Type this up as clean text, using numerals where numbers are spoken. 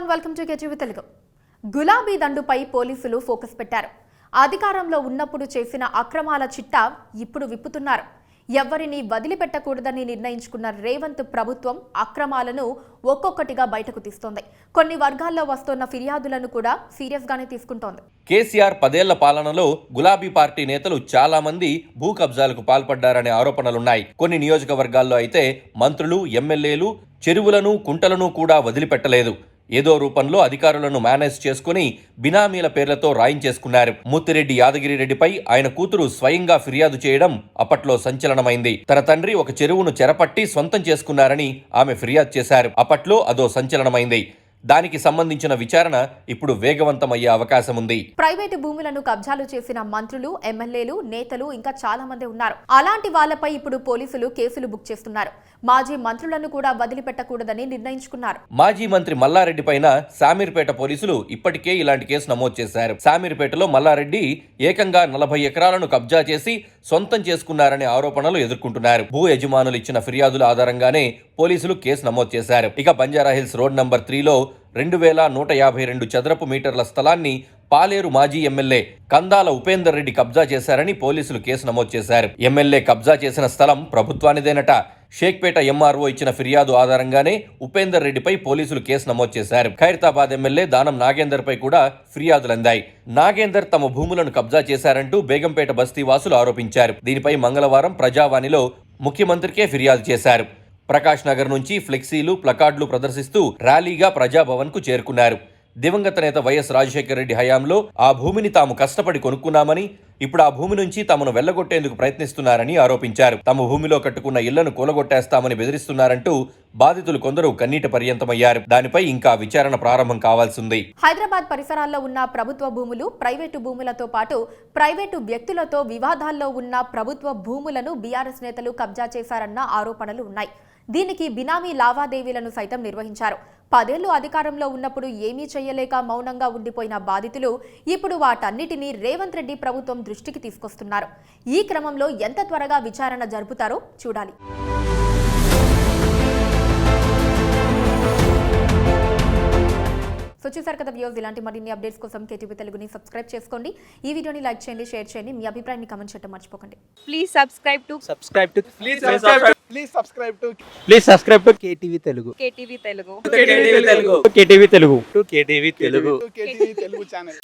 everyone, welcome to KTV Telugu. గులాబీ దండుపై పోలీసులు focus పెట్టారు. అధికారంలో ఉన్నప్పుడు చేసిన అక్రమాల చిట్టా ఇప్పుడు విప్పుతున్నారు. ఎవరిని వదిలిపెట్టకూడదని నిర్ణయించుకున్న రేవంత్ ప్రభుత్వం అక్రమాలను ఒక్కొక్కటిగా బయటకు తీస్తోంది. కొన్ని వర్గాల్లో వస్తున్న ఫిర్యాదులను కూడా సీరియస్ గానే తీసుకుంటోంది. కేసీఆర్ 10 ఏళ్ల పాలనలో గులాబీ పార్టీ నేతలు చాలా మంది భూ కబ్జాలకు పాల్పడ్డారనే ఆరోపణలున్నాయి. కొన్ని నియోజకవర్గాల్లో అయితే మంత్రులు, ఎమ్మెల్యేలు చెరువులను, కుంటలను కూడా వదిలిపెట్టలేదు. ఏదో రూపంలో అధికారులను మేనేజ్ చేసుకుని బినామీల పేర్లతో రాయించేసుకున్నారు. ముత్తిరెడ్డి యాదగిరిరెడ్డిపై ఆయన కూతురు స్వయంగా ఫిర్యాదు చేయడం అప్పట్లో సంచలనమైంది. తన తండ్రి ఒక చెరువును చెరపట్టి సొంతం చేసుకున్నారని ఆమె ఫిర్యాదు చేశారు. అప్పట్లో అదో సంచలనమైంది. దానికి సంబంధించిన విచారణ ఇప్పుడు వేగవంతమయ్యే అవకాశం ఉంది. ప్రైవేటు భూములను కబ్జాలు చేసిన మంత్రులు, ఎమ్మెల్యేలు, నేతలు ఇంకా చాలా మంది ఉన్నారు. అలాంటి వాళ్లపై ఇప్పుడు పోలీసులు కేసులు బుక్ చేస్తున్నారు. మాజీ మంత్రులను కూడా వదిలిపెట్టకూడదని నిర్ణయించుకున్నారు. మాజీ మంత్రి మల్లారెడ్డి పైన శామీర్పేట పోలీసులు ఇప్పటికే ఇలాంటి కేసు నమోదు చేశారు. శామీర్పేటలో మల్లారెడ్డి ఏకంగా 40 ఎకరాలను కబ్జా చేసి సొంతం చేసుకున్నారనే ఆరోపణలు ఎదుర్కొంటున్నారు. భూ యజమానులు ఇచ్చిన ఫిర్యాదుల ఆధారంగానే పోలీసులు కేసు నమోదు చేశారు. ఇక బంజారాహిల్స్ రోడ్ నంబర్ 3లో 2152 చదరపు మీటర్ల స్థలాన్ని పాలేరు మాజీ ఎమ్మెల్యే కందాల ఉపేందర్ రెడ్డి కబ్జా చేశారని పోలీసులు కేసు నమోదు చేశారు. ఎమ్మెల్యే కబ్జా చేసిన స్థలం ప్రభుత్వానిదేనట. షేక్పేట ఎంఆర్ఓ ఇచ్చిన ఫిర్యాదు ఆధారంగానే ఉపేందర్ రెడ్డిపై పోలీసులు కేసు నమోదు చేశారు. ఖైరతాబాద్ ఎమ్మెల్యే దానం నాగేందర్ పై కూడా ఫిర్యాదులందాయి. నాగేందర్ తమ భూములను కబ్జా చేశారంటూ బేగంపేట బస్తీ వాసులు ఆరోపించారు. దీనిపై మంగళవారం ప్రజావాణిలో ముఖ్యమంత్రికే ఫిర్యాదు చేశారు. ప్రకాష్ నగర్ నుంచి ఫ్లెక్సీలు, ప్లకార్డులు ప్రదర్శిస్తూ ర్యాలీగా ప్రజాభవన్ కు చేరుకున్నారు. దివంగత నేత వైఎస్ రాజశేఖర రెడ్డి హయాంలో ఆ భూమిని తాము కష్టపడి కొనుక్కున్నామని, ఇప్పుడు ఆ భూమి నుంచి తమను వెళ్లగొట్టేందుకు ప్రయత్నిస్తున్నారని ఆరోపించారు. తమ భూమిలో కట్టుకున్న ఇళ్లను కూలగొట్టేస్తామని బెదిరిస్తున్నారంటూ బాధితులు కొందరు కన్నీటి పర్యంతమయ్యారు. దానిపై ఇంకా విచారణ ప్రారంభం కావాల్సింది. హైదరాబాద్ పరిసరాల్లో ఉన్న ప్రభుత్వ భూములు, ప్రైవేటు భూములతో పాటు ప్రైవేటు వ్యక్తులతో వివాదాల్లో ఉన్న ప్రభుత్వ భూములను బీఆర్ఎస్ నేతలు కబ్జా చేశారన్న ఆరోపణలు ఉన్నాయి. దీనికి బినామీ లావాదేవీలను సైతం నిర్వహించారు. 10 ఏళ్లు అధికారంలో ఉన్నప్పుడు ఏమీ చేయలేక మౌనంగా ఉండిపోయిన బాధితులు ఇప్పుడు వాటన్నిటినీ రేవంత్ రెడ్డి ప్రభుత్వం దృష్టికి తీసుకొస్తున్నారు. ఈ క్రమంలో ఎంత త్వరగా విచారణ జరుపుతారో చూడాలి. సో చూసారు కదా వ్యూవర్స్, ఇలాంటి మరిన్ని అప్డేట్స్ కోసం కేటీవీ తెలుగుని సబ్స్క్రైబ్ చేసుకోండి. ఈ వీడియోని లైక్ చేయండి, షేర్ చేయండి, మీ అభిప్రాయాన్ని కామెంట్ చేయడం మర్చిపోకండి. Please subscribe to KTV Telugu. KTV Telugu. KTV Telugu channel.